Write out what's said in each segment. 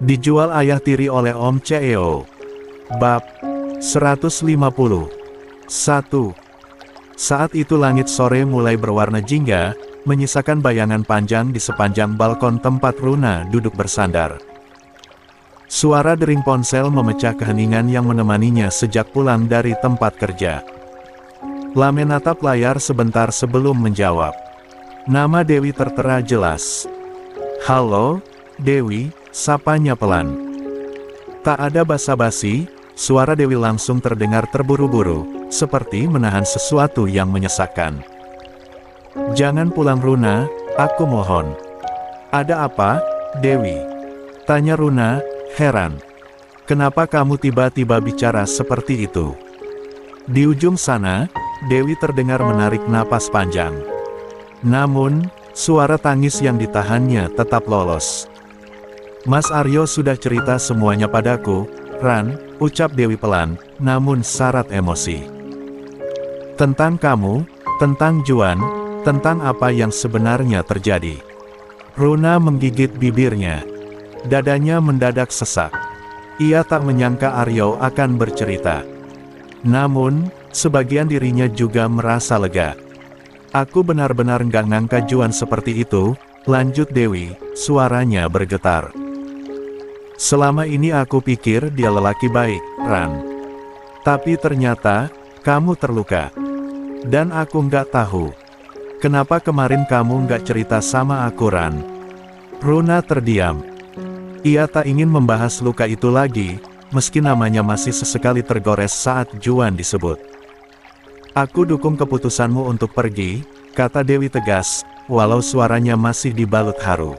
Dijual ayah tiri oleh Om CEO. Bab 150. 1. Saat itu langit sore mulai berwarna jingga, menyisakan bayangan panjang di sepanjang balkon tempat Runa duduk bersandar. Suara dering ponsel memecah keheningan yang menemaninya sejak pulang dari tempat kerja. Lame menatap layar sebentar sebelum menjawab. Nama Dewi tertera jelas. "Halo, Dewi," sapanya pelan. Tak ada basa-basi, suara Dewi langsung terdengar terburu-buru, seperti menahan sesuatu yang menyesakkan. "Jangan pulang Runa, aku mohon." "Ada apa, Dewi?" tanya Runa, heran. "Kenapa kamu tiba-tiba bicara seperti itu?" Di ujung sana, Dewi terdengar menarik napas panjang. Namun, suara tangis yang ditahannya tetap lolos. "Mas Aryo sudah cerita semuanya padaku, Ran," ucap Dewi pelan, namun syarat emosi. "Tentang kamu, tentang Juan, tentang apa yang sebenarnya terjadi." Runa menggigit bibirnya. Dadanya mendadak sesak. Ia tak menyangka Aryo akan bercerita. Namun, sebagian dirinya juga merasa lega. "Aku benar-benar nggak nyangka Juan seperti itu," lanjut Dewi, suaranya bergetar. "Selama ini aku pikir dia lelaki baik, Ran. Tapi ternyata, kamu terluka. Dan aku nggak tahu. Kenapa kemarin kamu nggak cerita sama aku, Ran?" Runa terdiam. Ia tak ingin membahas luka itu lagi, meski namanya masih sesekali tergores saat Juan disebut. "Aku dukung keputusanmu untuk pergi," kata Dewi tegas, walau suaranya masih dibalut haru.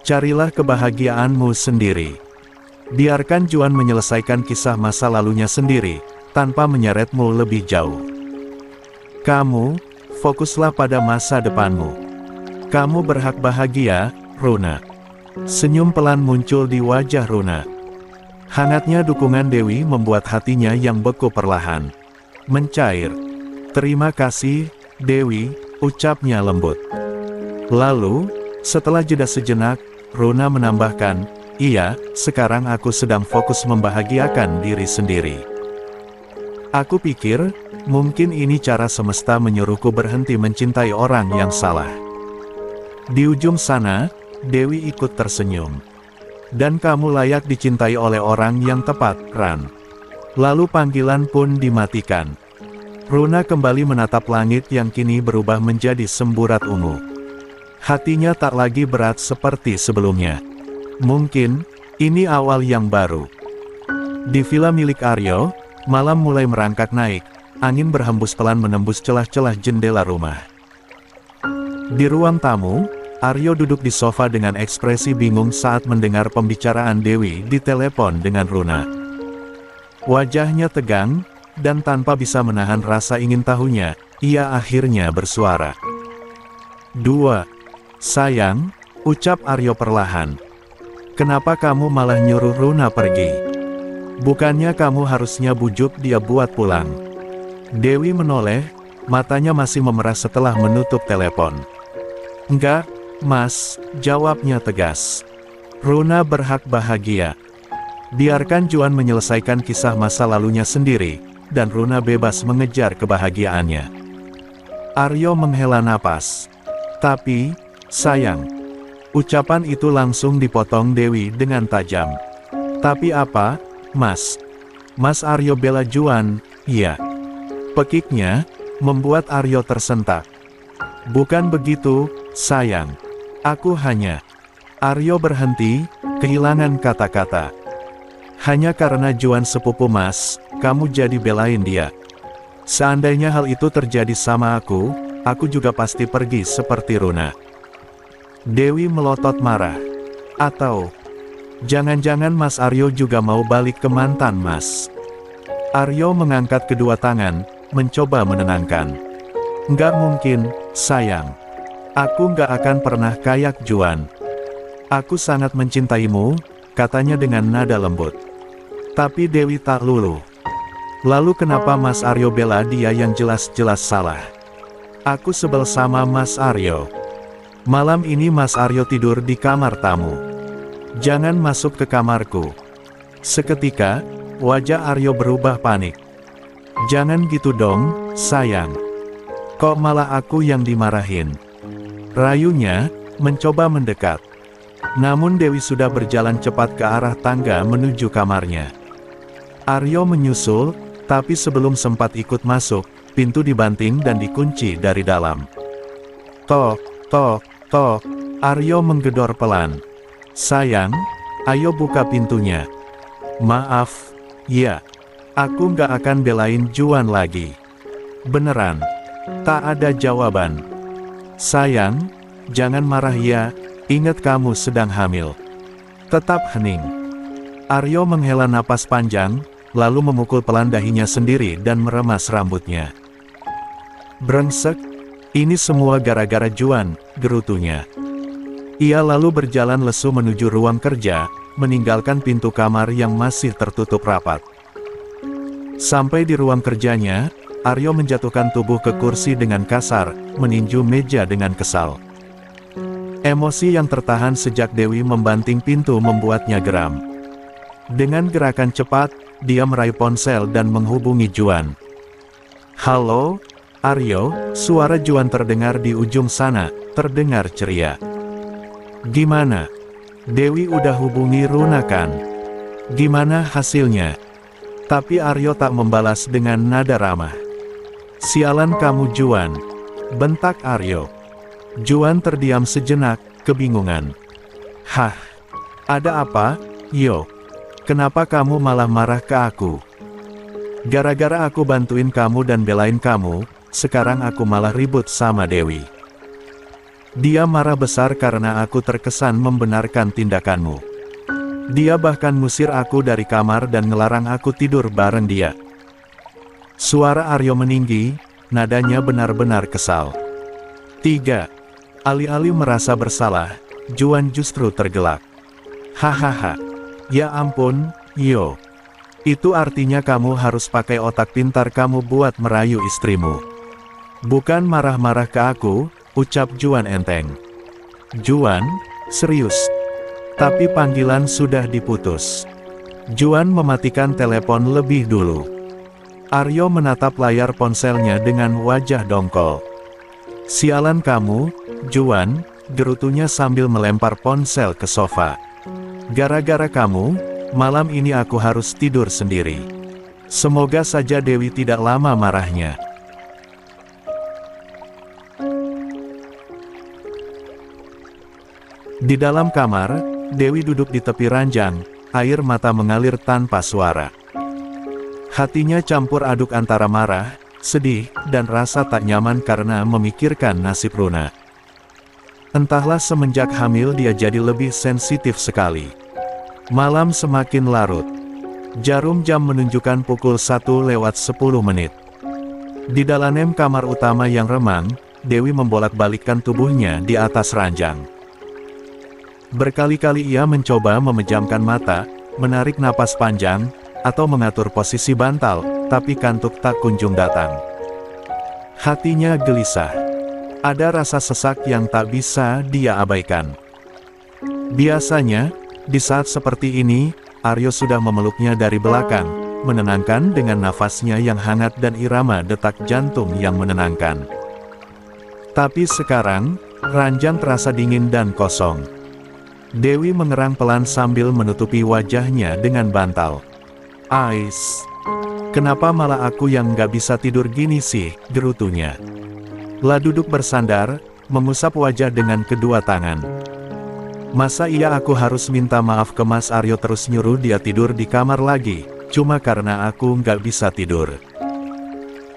"Carilah kebahagiaanmu sendiri. Biarkan Juan menyelesaikan kisah masa lalunya sendiri, tanpa menyeretmu lebih jauh. Kamu, fokuslah pada masa depanmu. Kamu berhak bahagia, Runa." Senyum pelan muncul di wajah Runa. Hangatnya dukungan Dewi membuat hatinya yang beku perlahan mencair. "Terima kasih, Dewi," ucapnya lembut. Lalu, setelah jeda sejenak, Runa menambahkan, "Iya, sekarang aku sedang fokus membahagiakan diri sendiri. Aku pikir, mungkin ini cara semesta menyuruhku berhenti mencintai orang yang salah." Di ujung sana, Dewi ikut tersenyum. "Dan kamu layak dicintai oleh orang yang tepat, Ran." Lalu panggilan pun dimatikan. Runa kembali menatap langit yang kini berubah menjadi semburat ungu. Hatinya tak lagi berat seperti sebelumnya. Mungkin, ini awal yang baru. Di villa milik Aryo, malam mulai merangkak naik, angin berhembus pelan menembus celah-celah jendela rumah. Di ruang tamu, Aryo duduk di sofa dengan ekspresi bingung saat mendengar pembicaraan Dewi di telepon dengan Runa. Wajahnya tegang, dan tanpa bisa menahan rasa ingin tahunya, ia akhirnya bersuara. "2. Sayang," ucap Aryo perlahan. "Kenapa kamu malah nyuruh Runa pergi? Bukannya kamu harusnya bujuk dia buat pulang?" Dewi menoleh, matanya masih memerah setelah menutup telepon. "Enggak, Mas," jawabnya tegas. "Runa berhak bahagia. Biarkan Juan menyelesaikan kisah masa lalunya sendiri, dan Runa bebas mengejar kebahagiaannya." Aryo menghela napas. "Tapi, sayang." Ucapan itu langsung dipotong Dewi dengan tajam. "Tapi apa, Mas?" "Mas Aryo bela Juan, iya." Pekiknya, membuat Aryo tersentak. "Bukan begitu, sayang. Aku hanya..." Aryo berhenti, kehilangan kata-kata. "Hanya karena Juan sepupu Mas, kamu jadi belain dia. Seandainya hal itu terjadi sama aku juga pasti pergi seperti Runa." Dewi melotot marah. "Atau, jangan-jangan Mas Aryo juga mau balik ke mantan Mas?" Aryo mengangkat kedua tangan, mencoba menenangkan. "Nggak mungkin, sayang. Aku nggak akan pernah kayak Juan. Aku sangat mencintaimu," katanya dengan nada lembut. Tapi Dewi tak luluh. "Lalu kenapa Mas Aryo bela dia yang jelas-jelas salah?" "Aku sebel sama Mas Aryo. Malam ini Mas Aryo tidur di kamar tamu. Jangan masuk ke kamarku. Seketika, wajah Aryo berubah panik. Jangan gitu dong, sayang. Kok malah aku yang dimarahin? Rayunya, mencoba mendekat. Namun Dewi sudah berjalan cepat ke arah tangga menuju kamarnya. Aryo menyusul, tapi sebelum sempat ikut masuk, pintu dibanting dan dikunci dari dalam. Tok, tok, tok, Aryo menggedor pelan. Sayang, ayo buka pintunya. Maaf, ya, aku nggak akan belain Juan lagi. Beneran, tak ada jawaban. Sayang, jangan marah ya, ingat kamu sedang hamil. Tetap hening. Aryo menghela napas panjang, lalu memukul pelan dahinya sendiri dan meremas rambutnya. Brengsek, ini semua gara-gara Juan, gerutunya. Ia lalu berjalan lesu menuju ruang kerja, meninggalkan pintu kamar yang masih tertutup rapat. Sampai di ruang kerjanya, Aryo menjatuhkan tubuh ke kursi dengan kasar, meninju meja dengan kesal. Emosi yang tertahan sejak Dewi membanting pintu membuatnya geram. Dengan gerakan cepat, dia meraih ponsel dan menghubungi Juan. Halo, Aryo, suara Juan terdengar di ujung sana, terdengar ceria. Gimana? Dewi udah hubungi Runa kan? Gimana hasilnya? Tapi Aryo tak membalas dengan nada ramah. Sialan kamu Juan, bentak Aryo. Juan terdiam sejenak, kebingungan. Hah? Ada apa, Yo? Kenapa kamu malah marah ke aku? Gara-gara aku bantuin kamu dan belain kamu, sekarang aku malah ribut sama Dewi. Dia marah besar karena aku terkesan membenarkan tindakanmu. Dia bahkan ngusir aku dari kamar dan ngelarang aku tidur bareng dia. Suara Aryo meninggi, nadanya benar-benar kesal. 3. Alih-alih merasa bersalah, Juan justru tergelak. Hahaha. Ya ampun, Yo. Itu artinya kamu harus pakai otak pintar kamu buat merayu istrimu. Bukan marah-marah ke aku, ucap Juan enteng. Juan, serius. Tapi panggilan sudah diputus. Juan mematikan telepon lebih dulu. Aryo menatap layar ponselnya dengan wajah dongkol. Sialan kamu, Juan, gerutunya sambil melempar ponsel ke sofa. Gara-gara kamu, malam ini aku harus tidur sendiri. Semoga saja Dewi tidak lama marahnya. Di dalam kamar, Dewi duduk di tepi ranjang, air mata mengalir tanpa suara. Hatinya campur aduk antara marah, sedih, dan rasa tak nyaman karena memikirkan nasib Runa. Entahlah semenjak hamil dia jadi lebih sensitif sekali. Malam semakin larut. Jarum jam menunjukkan pukul 1:10. Di dalam kamar utama yang remang, Dewi membolak-balikkan tubuhnya di atas ranjang. Berkali-kali ia mencoba memejamkan mata, menarik napas panjang, atau mengatur posisi bantal, tapi kantuk tak kunjung datang. Hatinya gelisah. Ada rasa sesak yang tak bisa dia abaikan. Biasanya, di saat seperti ini, Aryo sudah memeluknya dari belakang, menenangkan dengan nafasnya yang hangat dan irama detak jantung yang menenangkan. Tapi sekarang, ranjang terasa dingin dan kosong. Dewi mengerang pelan sambil menutupi wajahnya dengan bantal. Ais, kenapa malah aku yang gak bisa tidur gini sih, gerutunya. La duduk bersandar, mengusap wajah dengan kedua tangan. Masa iya aku harus minta maaf ke Mas Aryo terus nyuruh dia tidur di kamar lagi, cuma karena aku gak bisa tidur.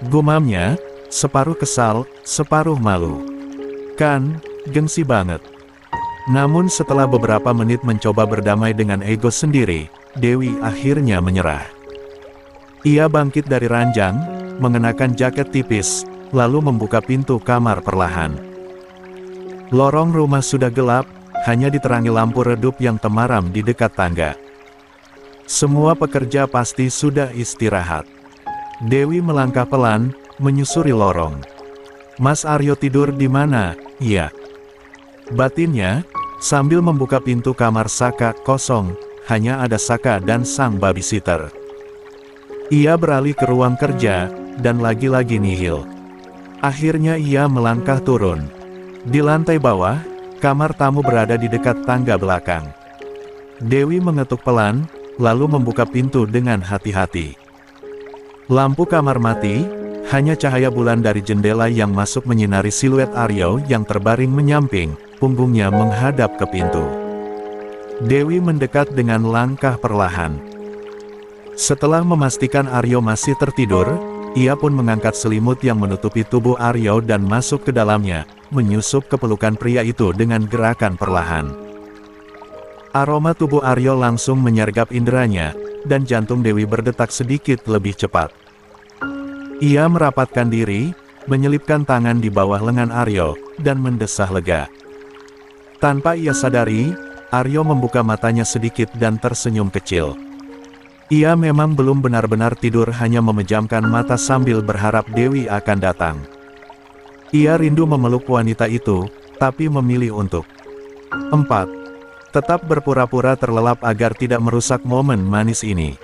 Gumamnya, separuh kesal, separuh malu. Kan, gengsi banget. Namun setelah beberapa menit mencoba berdamai dengan ego sendiri, Dewi akhirnya menyerah. Ia bangkit dari ranjang, mengenakan jaket tipis, lalu membuka pintu kamar perlahan. Lorong rumah sudah gelap, hanya diterangi lampu redup yang temaram di dekat tangga. Semua pekerja pasti sudah istirahat. Dewi melangkah pelan, menyusuri lorong. Mas Aryo tidur di mana? Iya. Batinnya, Sambil membuka pintu kamar Saka kosong, hanya ada Saka dan sang babysitter. Ia beralih ke ruang kerja, dan lagi-lagi nihil. Akhirnya ia melangkah turun. Di lantai bawah, kamar tamu berada di dekat tangga belakang. Dewi mengetuk pelan, lalu membuka pintu dengan hati-hati. Lampu kamar mati, hanya cahaya bulan dari jendela yang masuk menyinari siluet Aryo yang terbaring menyamping, punggungnya menghadap ke pintu. Dewi mendekat dengan langkah perlahan. Setelah memastikan Aryo masih tertidur, ia pun mengangkat selimut yang menutupi tubuh Aryo dan masuk ke dalamnya, menyusup ke pelukan pria itu dengan gerakan perlahan. Aroma tubuh Aryo langsung menyergap inderanya, dan jantung Dewi berdetak sedikit lebih cepat. Ia merapatkan diri, menyelipkan tangan di bawah lengan Aryo, dan mendesah lega. Tanpa ia sadari, Aryo membuka matanya sedikit dan tersenyum kecil. Ia memang belum benar-benar tidur, hanya memejamkan mata sambil berharap Dewi akan datang. Ia rindu memeluk wanita itu, tapi memilih untuk 4. Tetap berpura-pura terlelap agar tidak merusak momen manis ini.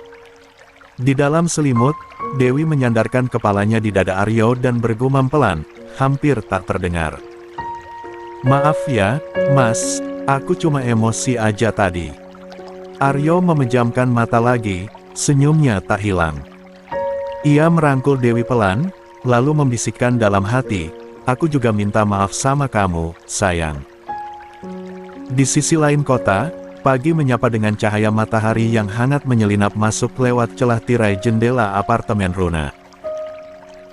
Di dalam selimut, Dewi menyandarkan kepalanya di dada Aryo dan bergumam pelan, hampir tak terdengar. "Maaf ya, Mas, aku cuma emosi aja tadi." Aryo memejamkan mata lagi, senyumnya tak hilang. Ia merangkul Dewi pelan, lalu membisikkan dalam hati, "Aku juga minta maaf sama kamu, sayang." Di sisi lain kota, pagi menyapa dengan cahaya matahari yang hangat menyelinap masuk lewat celah tirai jendela apartemen Runa.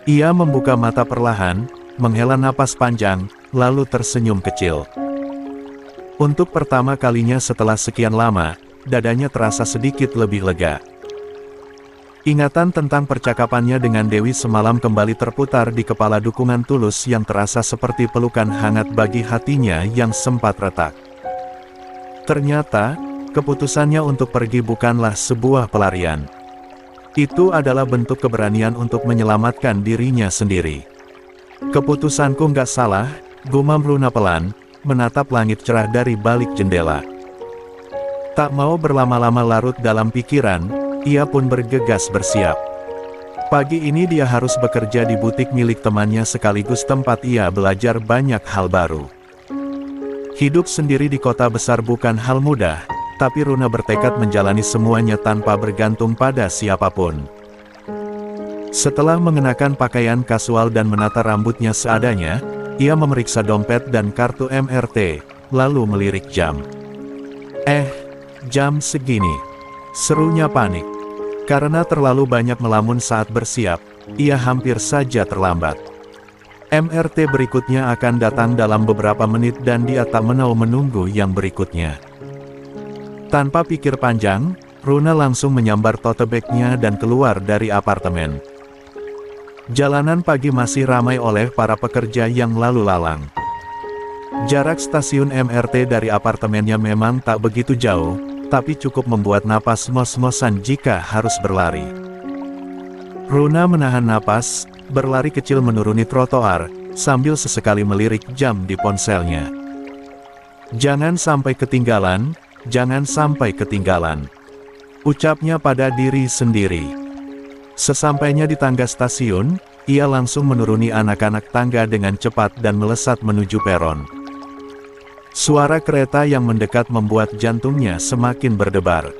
Ia membuka mata perlahan, menghela napas panjang, lalu tersenyum kecil. Untuk pertama kalinya setelah sekian lama, dadanya terasa sedikit lebih lega. Ingatan tentang percakapannya dengan Dewi semalam kembali terputar di kepala, dukungan tulus yang terasa seperti pelukan hangat bagi hatinya yang sempat retak. Ternyata, keputusannya untuk pergi bukanlah sebuah pelarian. Itu adalah bentuk keberanian untuk menyelamatkan dirinya sendiri. "Keputusanku nggak salah," gumam Runa pelan, menatap langit cerah dari balik jendela. Tak mau berlama-lama larut dalam pikiran, ia pun bergegas bersiap. Pagi ini dia harus bekerja di butik milik temannya sekaligus tempat ia belajar banyak hal baru. Hidup sendiri di kota besar bukan hal mudah, tapi Runa bertekad menjalani semuanya tanpa bergantung pada siapapun. Setelah mengenakan pakaian kasual dan menata rambutnya seadanya, ia memeriksa dompet dan kartu MRT, lalu melirik jam. Jam segini. Serunya panik. Karena terlalu banyak melamun saat bersiap, ia hampir saja terlambat. MRT berikutnya akan datang dalam beberapa menit dan dia tak mau menunggu yang berikutnya. Tanpa pikir panjang, Runa langsung menyambar tote bag-nya dan keluar dari apartemen. Jalanan pagi masih ramai oleh para pekerja yang lalu lalang. Jarak stasiun MRT dari apartemennya memang tak begitu jauh, tapi cukup membuat napas mos-mosan jika harus berlari. Runa menahan napas, berlari kecil menuruni trotoar, sambil sesekali melirik jam di ponselnya. Jangan sampai ketinggalan, jangan sampai ketinggalan, ucapnya pada diri sendiri. Sesampainya di tangga stasiun, ia langsung menuruni anak-anak tangga dengan cepat dan melesat menuju peron. Suara kereta yang mendekat membuat jantungnya semakin berdebar.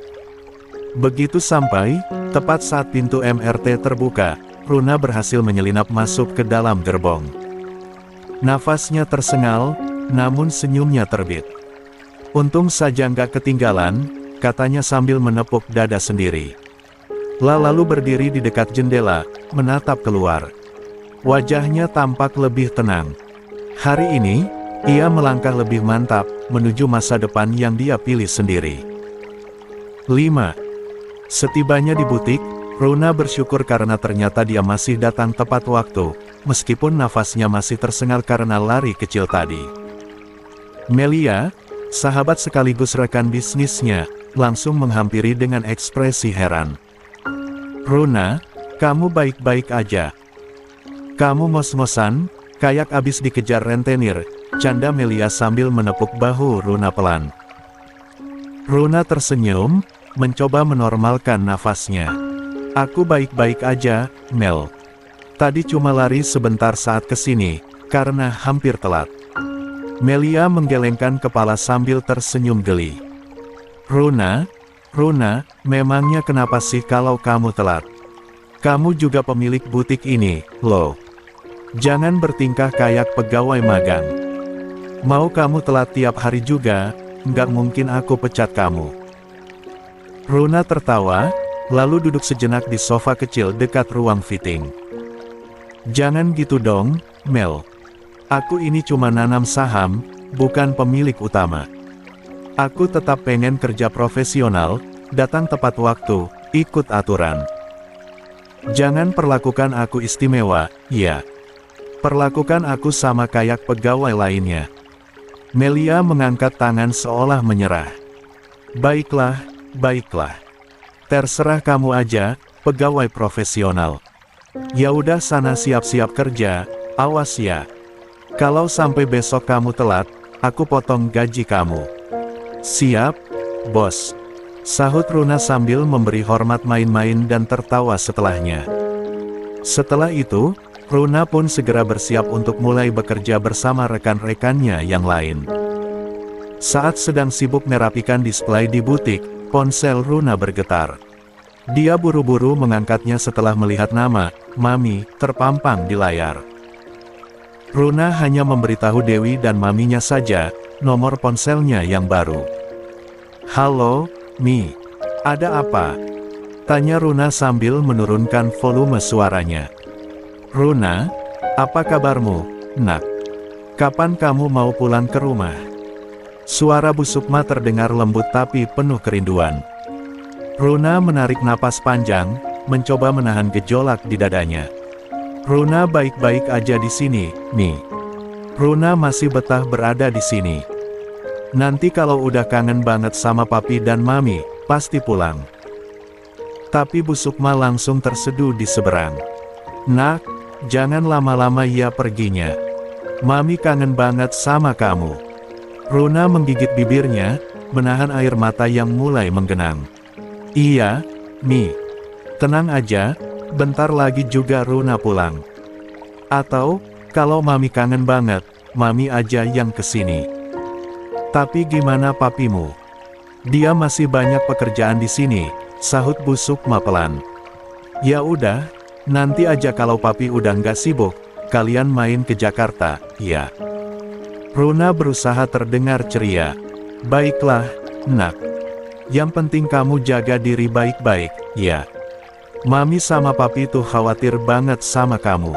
Begitu sampai, tepat saat pintu MRT terbuka, Runa berhasil menyelinap masuk ke dalam gerbong. Nafasnya tersengal, namun senyumnya terbit. "Untung saja nggak ketinggalan," katanya sambil menepuk dada sendiri. Lalu berdiri di dekat jendela, menatap keluar. Wajahnya tampak lebih tenang. Hari ini, ia melangkah lebih mantap, menuju masa depan yang dia pilih sendiri. 5. Setibanya di butik, Runa bersyukur karena ternyata dia masih datang tepat waktu, meskipun nafasnya masih tersengal karena lari kecil tadi. Melia, sahabat sekaligus rekan bisnisnya, langsung menghampiri dengan ekspresi heran. "Runa, kamu baik-baik aja? Kamu mos-mosan, kayak abis dikejar rentenir, canda Melia sambil menepuk bahu Runa pelan. Runa tersenyum, mencoba menormalkan nafasnya. Aku baik-baik aja, Mel. Tadi cuma lari sebentar saat kesini, karena hampir telat. Melia menggelengkan kepala sambil tersenyum geli. Runa, memangnya kenapa sih kalau kamu telat? Kamu juga pemilik butik ini, loh. Jangan bertingkah kayak pegawai magang. Mau kamu telat tiap hari juga, nggak mungkin aku pecat kamu. Runa tertawa, lalu duduk sejenak di sofa kecil dekat ruang fitting. Jangan gitu dong, Mel. Aku ini cuma nanam saham, bukan pemilik utama. Aku tetap pengen kerja profesional, datang tepat waktu, ikut aturan. Jangan perlakukan aku istimewa, ya. Perlakukan aku sama kayak pegawai lainnya. Melia mengangkat tangan seolah menyerah. Baiklah. Terserah kamu aja, pegawai profesional. Ya udah sana siap-siap kerja, awas ya. Kalau sampai besok kamu telat, aku potong gaji kamu. Siap, bos. Sahut Runa sambil memberi hormat main-main dan tertawa setelahnya. Setelah itu, Runa pun segera bersiap untuk mulai bekerja bersama rekan-rekannya yang lain. Saat sedang sibuk merapikan display di butik, ponsel Runa bergetar. Dia buru-buru mengangkatnya setelah melihat nama, Mami, terpampang di layar. Runa hanya memberitahu Dewi dan maminya saja, nomor ponselnya yang baru. Halo, Mi. Ada apa? Tanya Runa sambil menurunkan volume suaranya. Runa, apa kabarmu, Nak? Kapan kamu mau pulang ke rumah? Suara Bu Sukma terdengar lembut tapi penuh kerinduan. Runa menarik napas panjang, mencoba menahan gejolak di dadanya. Runa baik-baik aja di sini, Mi. Runa masih betah berada di sini. Nanti kalau udah kangen banget sama papi dan mami, pasti pulang. Tapi Bu Sukma langsung terseduh di seberang. Nak, jangan lama-lama ya perginya. Mami kangen banget sama kamu. Runa menggigit bibirnya, menahan air mata yang mulai menggenang. Iya, Mi. Tenang aja, bentar lagi juga Runa pulang. Atau, kalau Mami kangen banget, Mami aja yang kesini. Tapi gimana papimu? Dia masih banyak pekerjaan di sini, sahut Bu Sukma pelan. Ya udah, nanti aja kalau papi udah nggak sibuk, kalian main ke Jakarta, ya. Runa berusaha terdengar ceria. Baiklah, Nak. Yang penting kamu jaga diri baik-baik, ya. Mami sama papi tuh khawatir banget sama kamu.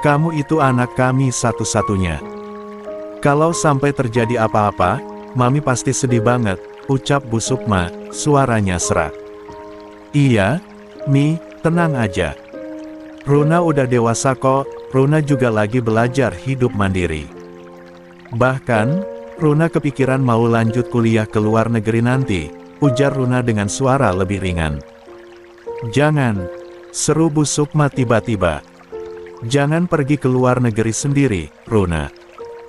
Kamu itu anak kami satu-satunya. Kalau sampai terjadi apa-apa, Mami pasti sedih banget, ucap Bu Sukma, suaranya serak. Iya, Mi, tenang aja. Runa udah dewasa kok, Runa juga lagi belajar hidup mandiri. Bahkan, Runa kepikiran mau lanjut kuliah ke luar negeri nanti, ujar Runa dengan suara lebih ringan. Jangan, seru Bu Sukma tiba-tiba. Jangan pergi ke luar negeri sendiri, Runa.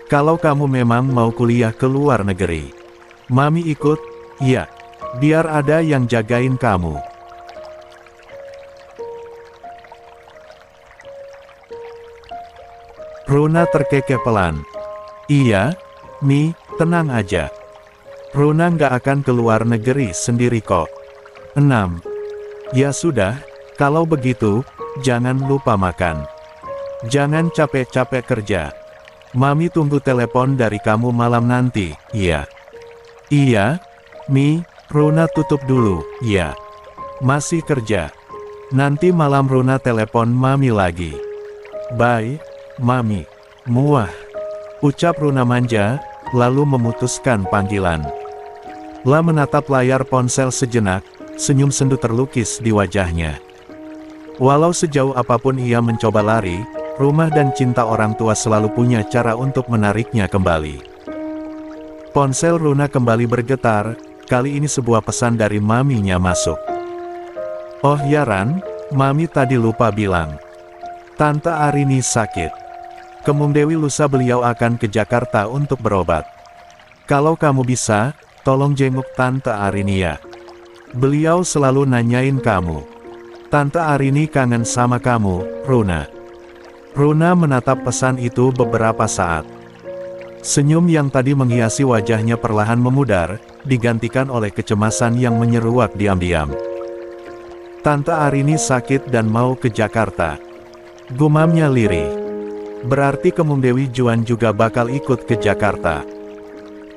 Kalau kamu memang mau kuliah ke luar negeri, Mami ikut, ya, biar ada yang jagain kamu. Runa terkekeh pelan. Iya, Mi, tenang aja. Runa nggak akan ke luar negeri sendiri kok. 6. Ya sudah, kalau begitu, jangan lupa makan. Jangan capek-capek kerja. Mami tunggu telepon dari kamu malam nanti, ya. Iya, Mi, Runa tutup dulu, ya. Masih kerja. Nanti malam Runa telepon Mami lagi. Bye, Mami. Muah. Ucap Runa manja, lalu memutuskan panggilan. La menatap layar ponsel sejenak, senyum sendu terlukis di wajahnya. Walau sejauh apapun ia mencoba lari, rumah dan cinta orang tua selalu punya cara untuk menariknya kembali. Ponsel Runa kembali bergetar, kali ini sebuah pesan dari maminya masuk. Oh ya Ran, Mami tadi lupa bilang. Tante Arini sakit. Kemung Dewi lusa beliau akan ke Jakarta untuk berobat. Kalau kamu bisa, tolong jenguk Tante Arini ya. Beliau selalu nanyain kamu. Tante Arini kangen sama kamu, Runa. Runa menatap pesan itu beberapa saat. Senyum yang tadi menghiasi wajahnya perlahan memudar, digantikan oleh kecemasan yang menyeruak diam-diam. Tante Arini sakit dan mau ke Jakarta. Gumamnya lirih. Berarti Kemung Dewi Juan juga bakal ikut ke Jakarta.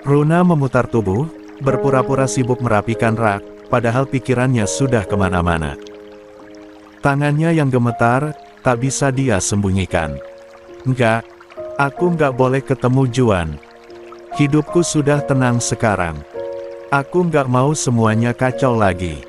Runa memutar tubuh, berpura-pura sibuk merapikan rak, padahal pikirannya sudah kemana-mana. Tangannya yang gemetar, tak bisa dia sembunyikan. Enggak, aku nggak boleh ketemu Juan. Hidupku sudah tenang sekarang. Aku nggak mau semuanya kacau lagi.